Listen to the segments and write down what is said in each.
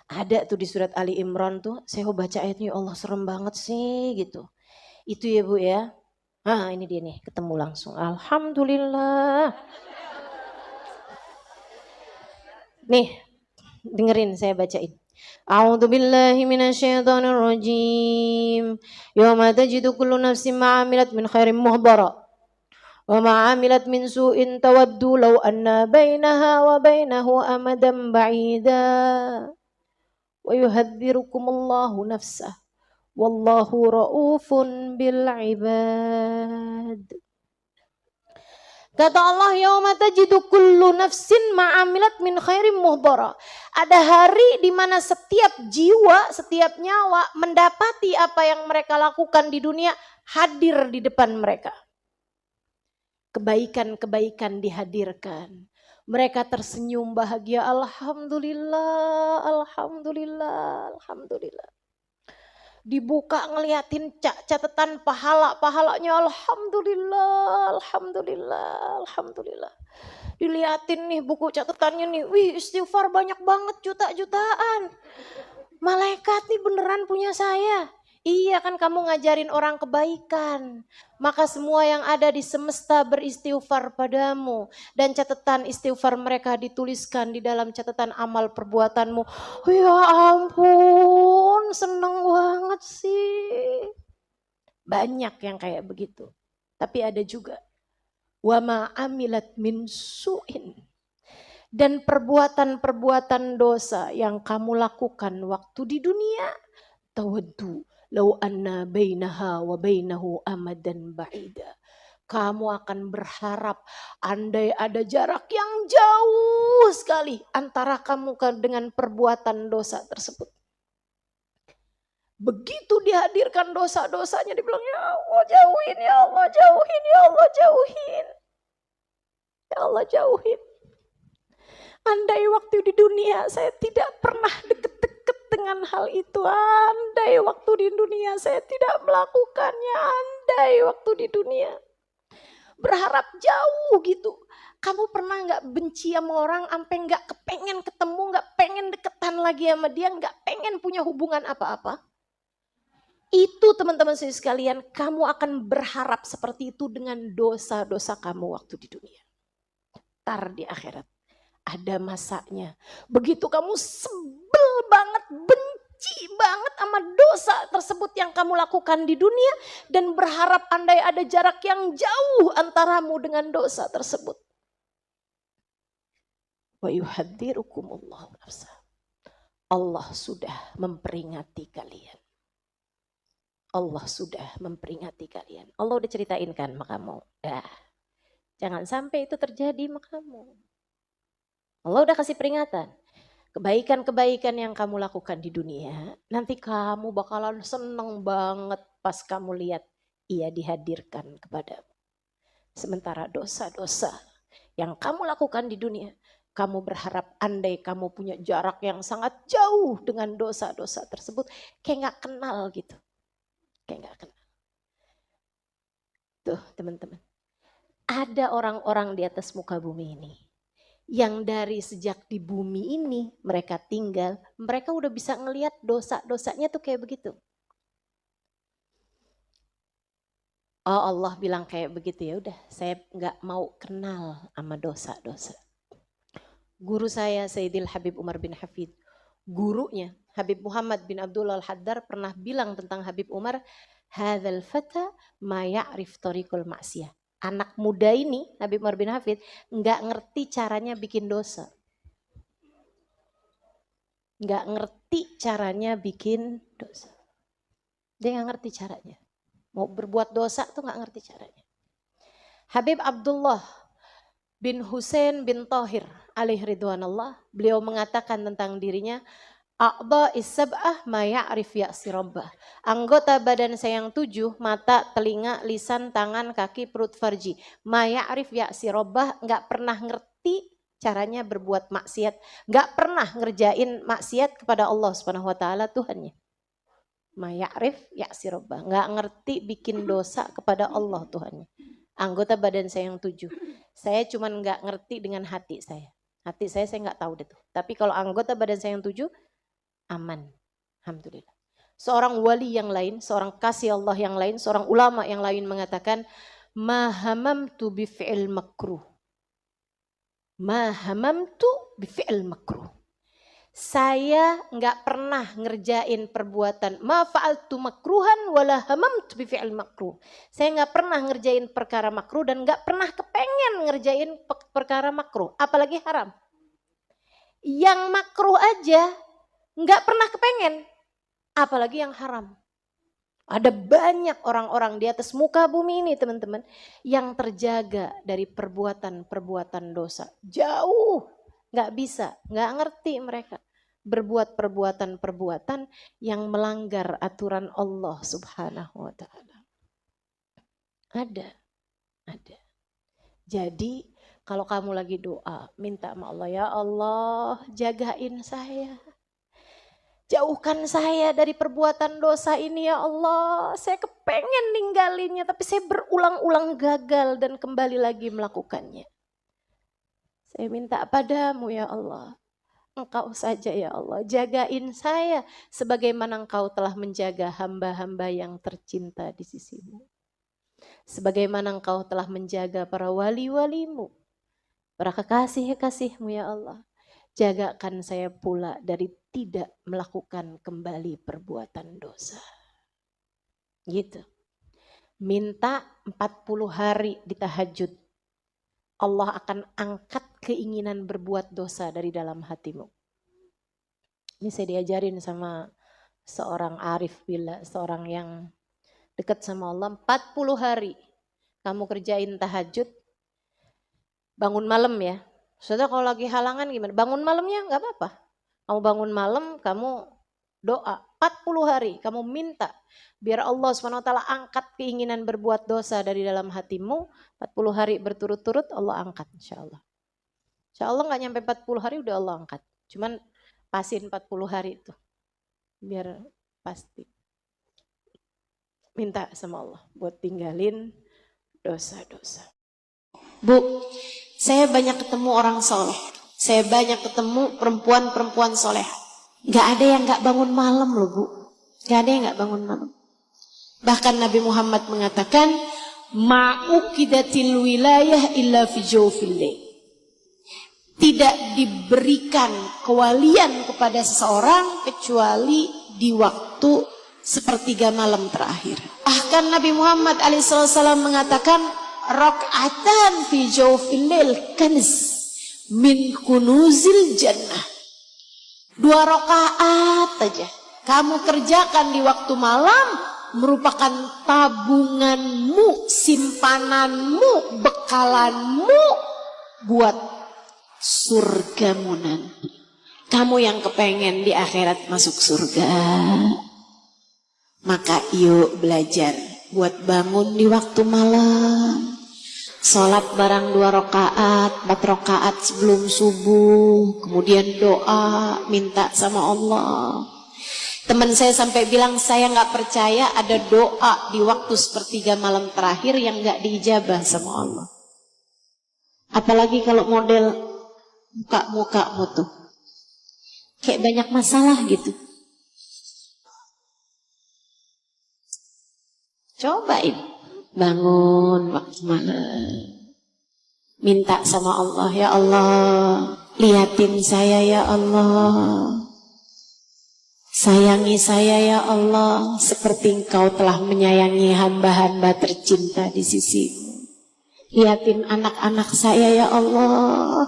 Ada tuh di surat Ali Imran tuh, saya baca ayatnya, ya Allah serem banget sih gitu. Itu ya Bu ya. Ah ini dia nih, ketemu langsung. Alhamdulillah. Nih, dengerin saya bacain. A'udzu billahi minasyaitonir rajim. Yauma tajidu kullu nafsin ma 'amilat min khairin muhdara wa ma 'amilat min su'in tawaddu law anna bainaha wa bainahu amadan ba'ida. Wa yuhadzirukumullahu nafsah. Wallahu ra'ufun bil 'ibad. Kata Allah, yauma tajidu kullu nafsin ma'amilat min khairin muhdara. Ada hari di mana setiap jiwa, setiap nyawa mendapati apa yang mereka lakukan di dunia hadir di depan mereka. Kebaikan-kebaikan dihadirkan. Mereka tersenyum bahagia, alhamdulillah, alhamdulillah, alhamdulillah. Dibuka ngeliatin catatan pahalanya, alhamdulillah, alhamdulillah, alhamdulillah. Diliatin nih buku catatannya nih, wih istighfar banyak banget, juta-jutaan. Malaikat nih beneran punya saya. Iya kan kamu ngajarin orang kebaikan. Maka semua yang ada di semesta beristighfar padamu. Dan catatan istighfar mereka dituliskan di dalam catatan amal perbuatanmu. Ya ampun, seneng banget sih. Banyak yang kayak begitu. Tapi ada juga. Wa ma amilat min su'in. Dan perbuatan-perbuatan dosa yang kamu lakukan waktu di dunia. Tawaddu. Lau anna bainaha wa bainahu amadan ba'ida. Kamu akan berharap andai ada jarak yang jauh sekali antara kamu dengan perbuatan dosa tersebut. Begitu dihadirkan dosa-dosanya dibilang, ya Allah jauhin, ya Allah jauhin, ya Allah jauhin. Ya Allah jauhin. Andai waktu di dunia saya tidak pernah deket-deket dengan hal itu. Andai waktu di dunia saya tidak melakukannya. Andai waktu di dunia. Berharap jauh gitu. Kamu pernah gak benci sama orang sampai gak kepengen ketemu, gak pengen deketan lagi sama dia, gak pengen punya hubungan apa-apa? Itu teman-teman saya sekalian, kamu akan berharap seperti itu dengan dosa-dosa kamu waktu di dunia. Ntar di akhirat. Ada masanya. Begitu kamu sebel banget, benci banget sama dosa tersebut yang kamu lakukan di dunia. Dan berharap andai ada jarak yang jauh antaramu dengan dosa tersebut. Wa yuhadzirukumullahu nafsah. Allah sudah memperingati kalian. Allah sudah memperingati kalian. Allah udah ceritain kan sama kamu. Jangan sampai itu terjadi sama kamu. Allah udah kasih peringatan. Kebaikan-kebaikan yang kamu lakukan di dunia, nanti kamu bakalan seneng banget pas kamu lihat ia dihadirkan kepadamu. Sementara dosa-dosa yang kamu lakukan di dunia, kamu berharap andai kamu punya jarak yang sangat jauh dengan dosa-dosa tersebut, kayak gak kenal gitu. Kayak gak kenal. Tuh teman-teman, ada orang-orang di atas muka bumi ini yang dari sejak di bumi ini mereka tinggal, mereka udah bisa ngelihat dosa-dosanya tuh kayak begitu. Oh Allah bilang kayak begitu, ya udah saya nggak mau kenal sama dosa-dosa. Guru saya Sayyidil Habib Umar bin Hafid, gurunya Habib Muhammad bin Abdullah Al-Haddar pernah bilang tentang Habib Umar, hadzal fata ma ya'rif tariqul ma'siyah. Anak muda ini, Habib Umar bin Hafid, nggak ngerti caranya bikin dosa. Nggak ngerti caranya bikin dosa. Dia nggak ngerti caranya. Mau berbuat dosa tuh nggak ngerti caranya. Habib Abdullah bin Husain bin Tahir alaih ridwanallah, beliau mengatakan tentang dirinya, a'dha is-sab'ah ma ya'rif ya'si rabbah. Anggota badan saya yang 7, mata, telinga, lisan, tangan, kaki, perut, farji. Ma ya'rif ya'si rabbah, enggak pernah ngerti caranya berbuat maksiat, enggak pernah ngerjain maksiat kepada Allah Subhanahu wa taala Tuhannya. Ma ya'rif ya'si rabbah, enggak ngerti bikin dosa kepada Allah Tuhannya. Anggota badan saya yang 7. Saya cuman enggak ngerti dengan hati saya. Hati saya enggak tahu deh tuh. Tapi kalau anggota badan saya yang 7, aman. Alhamdulillah. Seorang wali yang lain, seorang kasih Allah yang lain, seorang ulama yang lain mengatakan, ma hamamtu bi fi'il makruh. Ma hamamtu bi fi'il makruh. Saya nggak pernah ngerjain perbuatan ma fa'altu makruhan wala hamamtu bi fi'il makruh. Saya nggak pernah ngerjain perkara makruh dan nggak pernah kepengen ngerjain perkara makruh, apalagi haram. Yang makruh aja nggak pernah kepengen, apalagi yang haram. Ada banyak orang-orang di atas muka bumi ini teman-teman yang terjaga dari perbuatan-perbuatan dosa. Jauh, nggak bisa, nggak ngerti mereka. Berbuat perbuatan-perbuatan yang melanggar aturan Allah Subhanahu wa ta'ala. Ada. Jadi kalau kamu lagi doa, minta sama Allah, ya Allah jagain saya. Jauhkan saya dari perbuatan dosa ini ya Allah. Saya kepengen ninggalinnya tapi saya berulang-ulang gagal dan kembali lagi melakukannya. Saya minta padamu ya Allah. Engkau saja ya Allah, jagain saya sebagaimana Engkau telah menjaga hamba-hamba yang tercinta di sisimu. Sebagaimana Engkau telah menjaga para wali-walimu, para kekasih-kekasihmu ya Allah. Jagakan saya pula dari tidak melakukan kembali perbuatan dosa. Gitu. Minta 40 hari di tahajud. Allah akan angkat keinginan berbuat dosa dari dalam hatimu. Ini saya diajarin sama seorang arif billah, seorang yang dekat sama Allah. 40 hari kamu kerjain tahajud, bangun malam ya. Saudara kalau lagi halangan gimana? Bangun malamnya nggak apa-apa. Kamu bangun malam, kamu doa. 40 hari kamu minta biar Allah SWT angkat keinginan berbuat dosa dari dalam hatimu. 40 hari berturut-turut Allah angkat insya Allah. Insya Allah gak nyampe 40 hari udah Allah angkat. Cuman pasin 40 hari itu. Biar pasti. Minta sama Allah buat tinggalin dosa-dosa. Bu, saya banyak ketemu orang soleh. Saya banyak ketemu perempuan-perempuan soleh. Gak ada yang gak bangun malam loh Bu. Gak ada yang gak bangun malam. Bahkan Nabi Muhammad mengatakan, ma'ukidatil wilayah illa fi jawfil lail. Tidak diberikan kewalian kepada seseorang kecuali di waktu sepertiga malam terakhir. Bahkan Nabi Muhammad alaihissalam mengatakan, rak'atan fi jawfil lail kanz min kunuzil jannah. 2 rakaat aja kamu kerjakan di waktu malam merupakan tabunganmu, simpananmu, bekalanmu buat surgamu nanti. Kamu yang kepengen di akhirat masuk surga, maka yuk belajar buat bangun di waktu malam. Sholat barang 2 rakaat, 4 rakaat sebelum subuh, kemudian doa, minta sama Allah. Teman saya sampai bilang, saya gak percaya ada doa di waktu sepertiga malam terakhir yang gak diijabah sama Allah. Apalagi kalau model muka-mukamu tuh kayak banyak masalah gitu. Cobain. Bangun waktu malam, minta sama Allah, ya Allah, lihatin saya ya Allah, sayangi saya ya Allah, seperti Engkau telah menyayangi hamba-hamba tercinta di sisimu. Lihatin anak-anak saya ya Allah,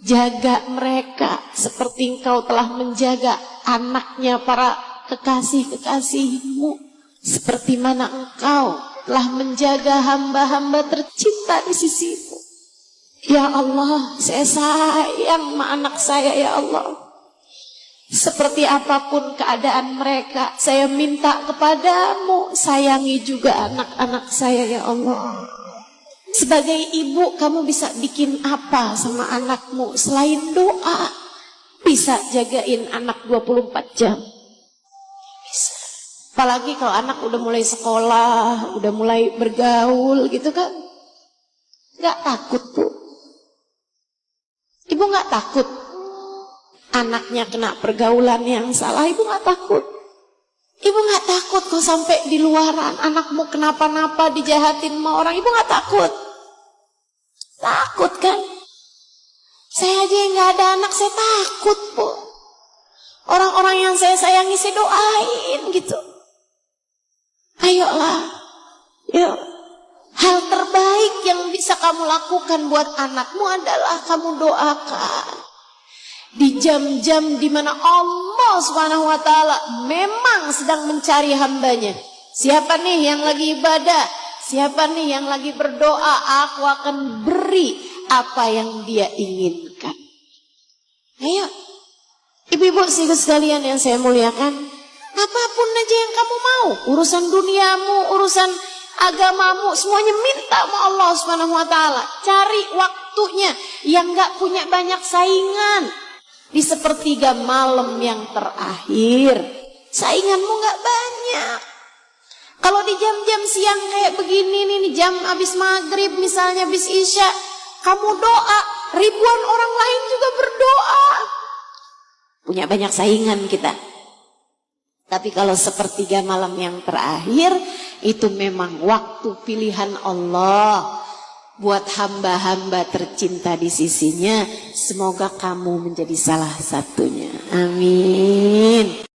jaga mereka seperti Engkau telah menjaga anaknya para kekasih-kekasihmu, seperti mana Engkau telah menjaga hamba-hamba tercinta di sisimu. Ya Allah, saya sayang sama anak saya ya Allah. Seperti apapun keadaan mereka, saya minta kepadamu, sayangi juga anak-anak saya ya Allah. Sebagai ibu, kamu bisa bikin apa sama anakmu selain doa? Bisa jagain anak 24 jam. Bisa. Apalagi kalau anak udah mulai sekolah, udah mulai bergaul gitu kan. Gak takut Bu. Ibu gak takut. anaknya kena pergaulan yang salah, ibu nggak takut? Ibu nggak takut kalau sampai di luaran anakmu kenapa-napa dijahatin sama orang, ibu nggak takut? Takut kan? Saya aja yang nggak ada anak, saya takut, Bu. Orang-orang yang saya sayangi, saya doain gitu. Ayolah, yuk. Hal terbaik yang bisa kamu lakukan buat anakmu adalah kamu doakan. Di jam-jam dimana Allah Subhanahu wa ta'ala memang sedang mencari hambanya. Siapa nih yang lagi ibadah? Siapa nih yang lagi berdoa? Aku akan beri apa yang dia inginkan. Ayo, ibu-ibu sekalian yang saya muliakan, apapun aja yang kamu mau, urusan duniamu, urusan agamamu, semuanya minta sama Allah Subhanahu wa ta'ala. Cari waktunya yang gak punya banyak saingan. Di sepertiga malam yang terakhir, sainganmu gak banyak. Kalau di jam-jam siang kayak begini nih, jam habis maghrib misalnya, habis isya, kamu doa, ribuan orang lain juga berdoa. Punya banyak saingan kita. Tapi kalau sepertiga malam yang terakhir, itu memang waktu pilihan Allah buat hamba-hamba tercinta di sisinya. Semoga kamu menjadi salah satunya. Amin.